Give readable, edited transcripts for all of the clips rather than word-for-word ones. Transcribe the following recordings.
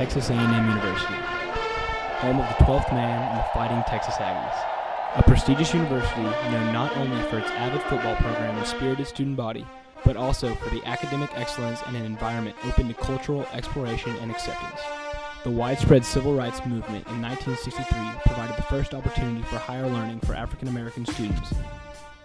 Texas A&M University, home of the 12th man and the Fighting Texas Aggies. A prestigious university known not only for its avid football program and spirited student body, but also for the academic excellence and an environment open to cultural exploration and acceptance. The widespread civil rights movement in 1963 provided the first opportunity for higher learning for African American students.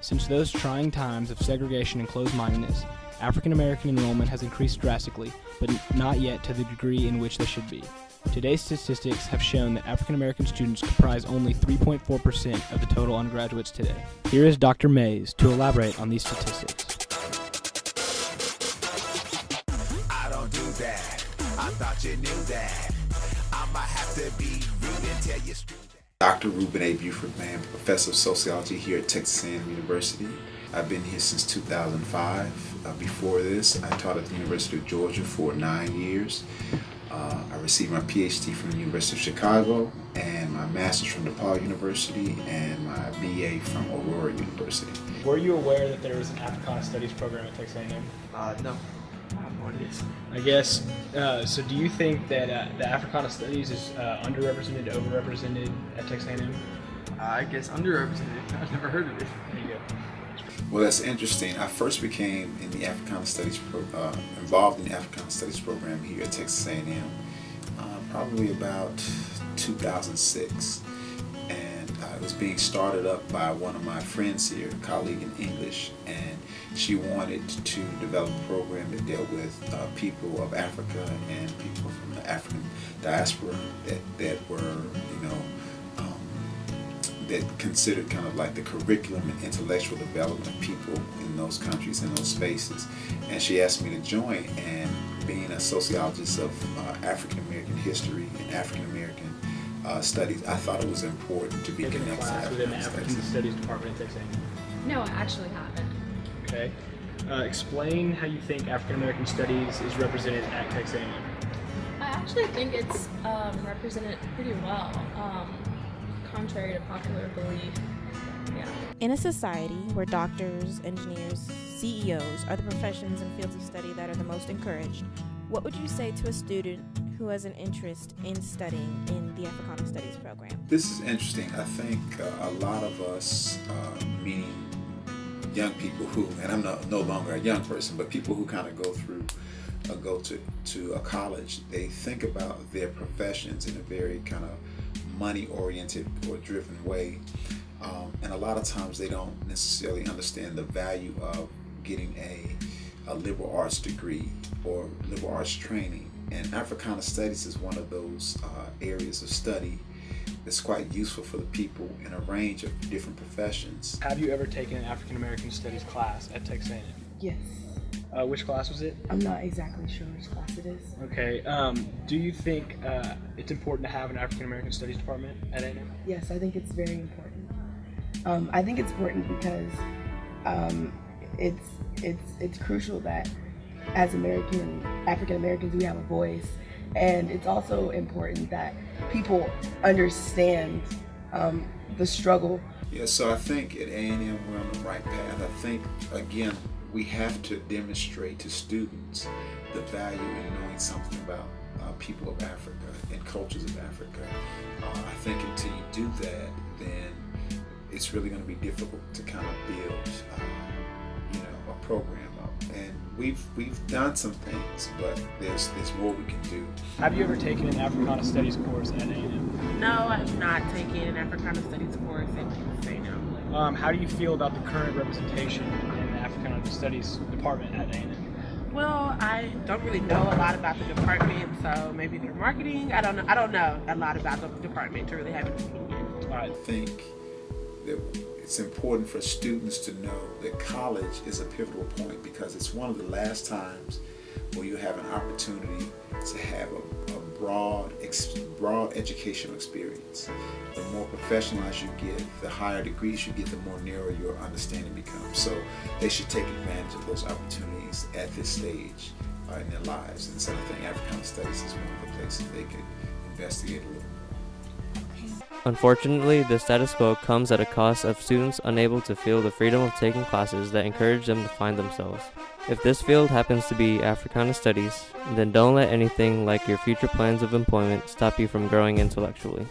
Since those trying times of segregation and closed-mindedness, African American enrollment has increased drastically, but not yet to the degree in which they should be. Today's statistics have shown that African American students comprise only 3.4% of the total undergraduates today. Here is Dr. Mays to elaborate on these statistics. I don't do that. I thought you knew that. I might have to be rude and tell you straight. Dr. Ruben A. Buford, man, professor of sociology here at Texas A&M University. I've been here since 2005. Before this, I taught at the University of Georgia for 9 years. I received my PhD from the University of Chicago and my master's from DePaul University and my BA from Aurora University. Were you aware that there was an Africana Studies program at Texas A&M? No. I have no idea. I guess, so do you think that the Africana Studies is underrepresented, overrepresented at Texas A&M? I guess underrepresented. I've never heard of it. There you go. Well, that's interesting. I first became in the Africana Studies involved in the Africana Studies program here at Texas A&M probably about 2006, and it was being started up by one of my friends here, a colleague in English, and she wanted to develop a program that dealt with people of Africa and people from the African diaspora that were, that considered kind of like the curriculum and intellectual development of people in those countries, in those spaces. And she asked me to join, and being a sociologist of African American history and African American studies, I thought it was important to be connected to class within the African Studies department at Texas A&M. No, I actually haven't. Okay. Explain how you think African American Studies is represented at Texas A&M. I actually think it's represented pretty well, contrary to popular belief. Yeah. In a society where doctors, engineers, CEOs are the professions and fields of study that are the most encouraged, what would you say to a student who has an interest in studying in the Africana Studies program? This is interesting. I think a lot of us, meaning young people who, and I'm no longer a young person, but people who kind of go to a college, they think about their professions in a very kind of money-oriented or driven way, and a lot of times they don't necessarily understand the value of getting a liberal arts degree or liberal arts training. And Africana Studies is one of those areas of study that's quite useful for the people in a range of different professions. Have you ever taken an African American Studies class at Texas A&M? Yes. Which class was it? I'm not exactly sure which class it is. Okay. Do you think it's important to have an African American Studies department at A&M? Yes, I think it's very important. I think it's important because it's crucial that as African Americans, we have a voice, and it's also important that people understand the struggle. Yeah, so I think at A&M we're on the right path. I think, again, we have to demonstrate to students the value in knowing something about people of Africa and cultures of Africa. I think until you do that, then it's really going to be difficult to kind of build, a program up. And we've done some things, but there's more we can do. Have you ever taken an Africana Studies course at A&M? No, I have not taken an Africana Studies course at Texas A&M. How do you feel about the current representation in the Africana Studies department at A&M? Well, I don't really know a lot about the department, so maybe their marketing. I don't know a lot about the department to really have an opinion. I think that it's important for students to know that college is a pivotal point because it's one of the last times where you have an opportunity to have a broad educational experience. The more professionalized you get, the higher degrees you get, the more narrow your understanding becomes. So they should take advantage of those opportunities at this stage in their lives. And so I think Africana Studies is one of the places they could investigate a little more. Unfortunately, the status quo comes at a cost of students unable to feel the freedom of taking classes that encourage them to find themselves. If this field happens to be Africana Studies, then don't let anything like your future plans of employment stop you from growing intellectually.